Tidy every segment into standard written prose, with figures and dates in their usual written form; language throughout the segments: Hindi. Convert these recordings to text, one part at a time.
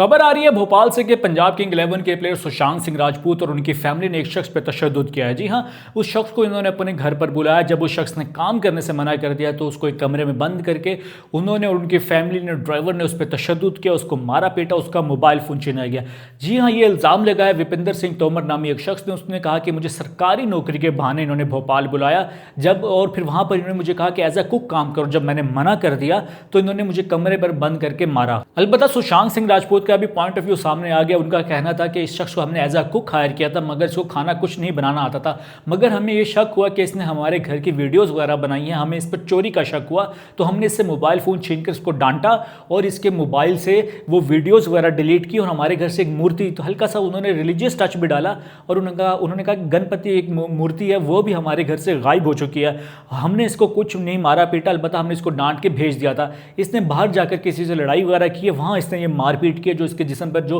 खबर आ रही है भोपाल से कि पंजाब किंग 11 के प्लेयर सुशांत सिंह राजपूत और उनकी फैमिली ने एक शख्स पर तशद्दुद किया है। जी हाँ, उस शख्स को इन्होंने अपने घर पर बुलाया। जब उस शख्स ने काम करने से मना कर दिया तो उसको एक कमरे में बंद करके उन्होंने और उनकी फैमिली ने, ड्राइवर ने उस पर तशद्दुद किया, उसको मारा पीटा, उसका मोबाइल फ़ोन छीना गया। जी हाँ, ये इल्ज़ाम लगाया विपिंदर सिंह तोमर नामी एक शख्स ने। उसने कहा कि मुझे सरकारी नौकरी के बहाने इन्होंने भोपाल बुलाया जब, और फिर वहाँ पर इन्होंने मुझे कहा कि एज अ कुक काम करो। जब मैंने मना कर दिया तो इन्होंने मुझे कमरे पर बंद करके मारा। अलबत्ता सुशांत सिंह राजपूत का भी पॉइंट ऑफ व्यू सामने आ गया। उनका कहना था कि इस शख्स को हमने एज अ कुक हायर किया था, मगर इसको खाना कुछ नहीं बनाना आता था, मगर हमें ये शक हुआ कि इसने हमारे घर की वीडियोस वगैरह बनाई हैं, हमें इस पर चोरी का शक हुआ, तो हमने इससे मोबाइल फ़ोन छीन कर इसको डांटा और इसके मोबाइल से वो वीडियोस वगैरह डिलीट की। और हमारे घर से एक मूर्ति, तो हल्का सा उन्होंने रिलीजियस टच भी डाला और उन्होंने कहा कि गणपति एक मूर्ति है, वो भी हमारे घर से गायब हो चुकी है। हमने इसको कुछ नहीं मारा पीटा, अलबत्ता हमने इसको डांट के भेज दिया था। इसने बाहर जाकर किसी से लड़ाई वगैरह की है, वहाँ इसने ये मारपीट की, जो इसके जिस्म पर जो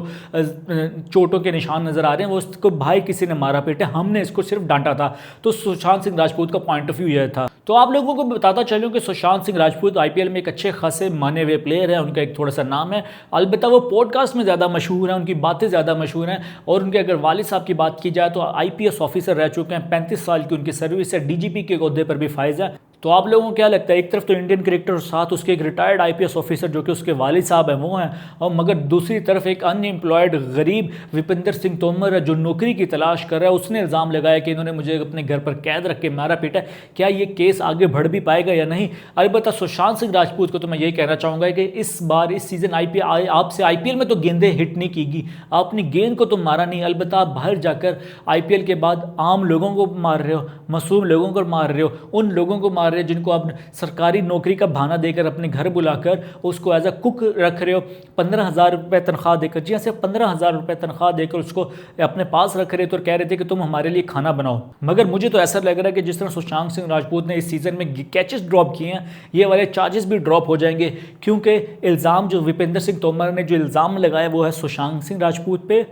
चोटों के निशान नजर आ रहे हैं वो उसको भाई किसी ने मारा पीटा, हमने इसको सिर्फ डांटा था। तो सुशांत सिंह राजपूत का पॉइंट ऑफ व्यू यह था। तो आप लोगों को बताता चलूं कि सुशांत सिंह राजपूत आईपीएल में एक अच्छे खासे माने हुए प्लेयर है, उनका एक थोड़ा सा नाम है। अलबत्ता वो पॉडकास्ट में ज़्यादा मशहूर है, उनकी बातें ज़्यादा मशहूर हैं। और उनके अगर वालिद साहब की बात की जाए तो आईपीएस ऑफिसर रह चुके हैं, 35 साल की उनकी सर्विस है, डीजीपी के ओहदे पर भी फायज है। तो आप लोगों को क्या लगता है, एक तरफ तो इंडियन क्रिकेटर और साथ उसके एक रिटायर्ड आईपीएस ऑफिसर जो कि उसके वालिद साहब हैं वो हैं, और मगर दूसरी तरफ एक अनएम्प्लॉयड गरीब विपिंदर सिंह तोमर है जो नौकरी की तलाश कर रहा है। उसने इल्ज़ाम लगाया कि इन्होंने मुझे अपने घर पर कैद रख के मारा पीटा। क्या ये केस आगे बढ़ भी पाएगा या नहीं? अलबत्ता सुशांत सिंह राजपूत को तो मैं यही कहना चाहूँगा कि इस बार इस सीज़न आपसे आईपीएल में तो गेंदें हिट नहीं कीगी, आपने गेंद को तो मारा नहीं। अलबत्ता आप बाहर जाकर आईपीएल के बाद आम लोगों को मार रहे हो, मासूम लोगों को मार रहे हो, उन लोगों को मार रहे हो जिनको आप सरकारी नौकरी का बहाना देकर अपने घर बुलाकर उसको एज अ कुक रख रहे हो, 15,000 रुपये तनख्वाह देकर। जी हाँ, सिर्फ 15,000 रुपये तनख्वाह देकर उसको अपने पास रख रहे थे और कह रहे थे कि तुम हमारे लिए खाना बनाओ। मगर मुझे तो ऐसा लग रहा है कि जिस तरह सुशांत सिंह राजपूत ने इस सीज़न में कैचेस ड्रॉप किए हैं, ये वाले चार्जेस भी ड्रॉप हो जाएंगे, क्योंकि इल्ज़ाम जो विपिंदर सिंह तोमर ने जो इल्ज़ाम लगाया वो है सुशांत सिंह राजपूत पे,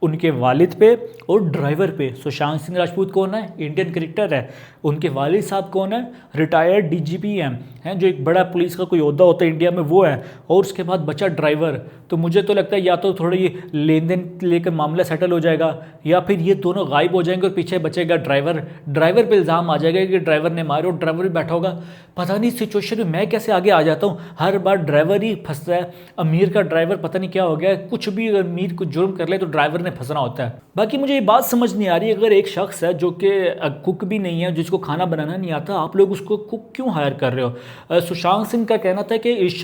उनके वालिद पे और ड्राइवर पे। सुशांत सिंह राजपूत कौन है? इंडियन क्रिकेटर है। उनके वालिद साहब कौन है? रिटायर्ड डीजीपी हैं जो एक बड़ा पुलिस का कोई ओहदा होता है इंडिया में, वो है। और उसके बाद बचा ड्राइवर। तो मुझे तो लगता है या तो थोड़ा ये लेन देन लेकर मामला सेटल हो जाएगा, या फिर ये दोनों गायब हो जाएंगे और पीछे बचेगा ड्राइवर। ड्राइवर पे इल्ज़ाम आ जाएगा कि ड्राइवर ने मारे, और ड्राइवर भी बैठा होगा। पता नहीं सिचुएशन में मैं कैसे आगे आ जाता हूँ, हर बार ड्राइवर ही फंसता है। अमीर का ड्राइवर पता नहीं क्या हो गया, कुछ भी अमीर को जुर्म कर ले तो ड्राइवर ने फंसना होता है। बाकी मुझे ये बात समझ नहीं आ रही, अगर एक शख्स है जो कि कुक भी नहीं है, जिसको खाना बनाना नहीं आता, आप लोग उसको कुक क्यों हायर कर रहे हो? सुशांत सिंह का कहना था कि इस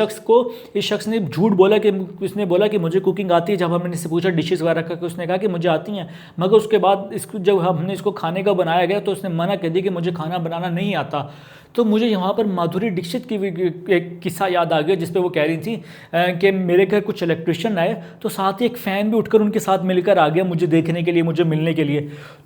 शख्स ने झूठ बोला कि उसने बोला कि मुझे कुकिंग आती है। जब हमने इससे पूछा डिशेस वगैरह का, उसने कहा कि मुझे आती हैं, मगर उसके बाद इसको जब हमने इसको खाने का बनाया गया तो उसने मना कर दिया कि मुझे खाना बनाना नहीं आता। तो मुझे यहाँ पर माधुरी दीक्षित की भी एक किस्सा याद आ गया जिस पे वो कह रही थी कि मेरे घर कुछ इलेक्ट्रिशियन आए तो साथ ही एक फ़ैन भी उठकर उनके साथ मिलकर आ गया मुझे देखने के लिए, मुझे मिलने के लिए।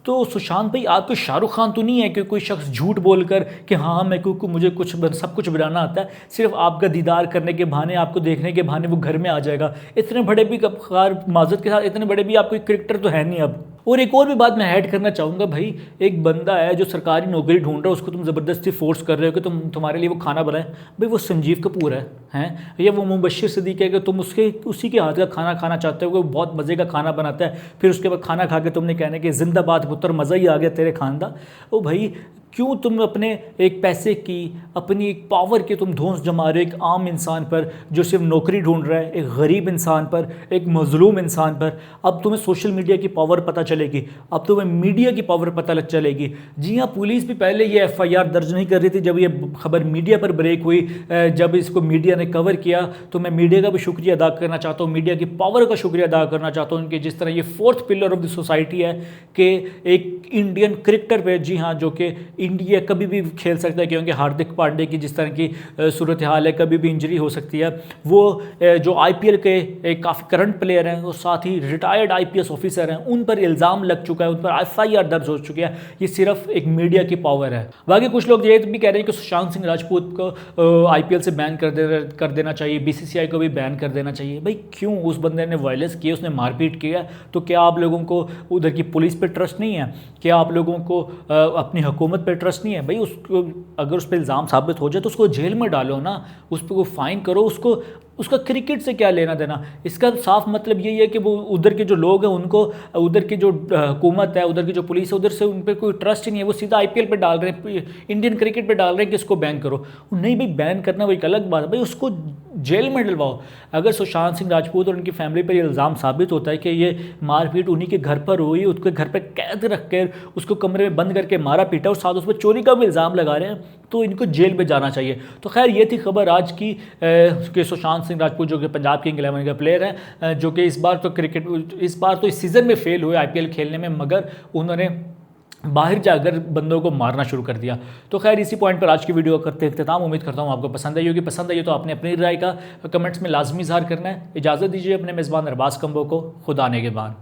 तो सुशांत भाई, आप तो शाहरुख खान तो नहीं है कि कोई शख्स झूठ बोलकर कि हाँ मैं मुझे सब कुछ बनाना आता है, सिर्फ आपका दीदार करने के बहाने, आपको देखने के बहाने वो घर में आ जाएगा। इतने बड़े भी माजरत के साथ इतने बड़े भी आप कोई क्रिकेटर तो है नहीं अब। और एक और भी बात मैं ऐड करना चाहूँगा, भाई एक बंदा है जो सरकारी नौकरी ढूंढ रहा है, उसको तुम ज़बरदस्ती फोर्स कर रहे हो कि तुम्हारे लिए वो खाना बनाए। भाई वो संजीव कपूर हैं या वो मुबशिर सिद्दीकी है कि तुम उसी के हाथ का खाना खाना चाहते हो, वो बहुत मज़े का खाना बनाता है, फिर उसके बाद खाना खा के तुमने कहने कि जिंदाबाद पुत्र, मज़ा ही आ गया तेरे खानदा। ओ भाई, क्यों तुम अपने एक पैसे की, अपनी एक पावर के तुम धौंस जमा रहे हो एक आम इंसान पर जो सिर्फ नौकरी ढूंढ रहा है, एक गरीब इंसान पर, एक मजलूम इंसान पर। अब तुम्हें सोशल मीडिया की पावर पता चलेगी, अब तुम्हें मीडिया की पावर पता चलेगी। जी हाँ, पुलिस भी पहले ये एफआईआर दर्ज नहीं कर रही थी, जब ये खबर मीडिया पर ब्रेक हुई, जब इसको मीडिया ने कवर किया, तो मैं मीडिया का भी शुक्रिया अदा करना चाहता हूँ, मीडिया की पावर का शुक्रिया अदा करना चाहता हूँ कि जिस तरह ये fourth pillar of the society है कि एक इंडियन क्रिकेटर पे, जी हाँ, जो कि इंडिया कभी भी खेल सकता है, क्योंकि हार्दिक पांड्या की जिस तरह की सूरत हाल है, कभी भी इंजरी हो सकती है। वो जो आईपीएल के एक काफ़ी करंट प्लेयर हैं, वो साथ ही रिटायर्ड आईपीएस ऑफिसर हैं, उन पर इल्ज़ाम लग चुका है, उन पर एफआईआर दर्ज हो चुकी है। ये सिर्फ एक मीडिया की पावर है। बाकी कुछ लोग ये भी कह रहे हैं कि सुशांत सिंह राजपूत को आईपीएल से बैन कर देना चाहिए, बीसीसीआई को भी बैन कर देना चाहिए। भाई क्यों? उस बंदे ने वायलेंस किया, उसने मारपीट किया, तो क्या आप लोगों को उधर की पुलिस पर ट्रस्ट नहीं है? क्या आप लोगों को अपनी हुकूमत पर पर ट्रस्ट नहीं है भाई, उसको अगर उस पर इल्ज़ाम साबित हो जाए तो उसको जेल में डालो ना, उस पर फाइन करो उसको, उसका क्रिकेट से क्या लेना देना। इसका साफ मतलब यही है कि वो उधर के जो लोग हैं उनको, उधर की जो हुकूमत है, उधर की जो पुलिस है, उधर से उन पर कोई ट्रस्ट ही नहीं है। वो सीधा आईपीएल पे डाल रहे हैं, इंडियन क्रिकेट पे डाल रहे हैं कि इसको बैन करो। नहीं भाई, बैन करना वो एक अलग बात है भाई, उसको जेल में डलवाओ। अगर सुशांत सिंह राजपूत और उनकी फैमिली पर इल्ज़ाम साबित होता है कि ये मारपीट उन्हीं के घर पर हुई, उसके घर पर कैद रख कर उसको कमरे में बंद करके मारा पीटा और साथ उस पर चोरी का भी इल्ज़ाम लगा रहे हैं, तो इनको जेल में जाना चाहिए। तो खैर ये थी खबर आज की कि सुशांत सिंह राजपूत जो कि पंजाब किंग 11 के प्लेयर हैं, जो कि इस बार तो इस सीज़न में फेल हुए आईपीएल खेलने में, मगर उन्होंने बाहर जाकर बंदों को मारना शुरू कर दिया। तो खैर इसी पॉइंट पर आज की वीडियो करते इख्तिताम। उम्मीद करता हूँ आपको पसंद आई होगी। पसंद आई तो आपने अपनी राय का कमेंट्स में लाजमी इज़हार करना है। इजाज़त दीजिए अपने मेज़बान अरबाज कंबो को। खुदा ने के बाद।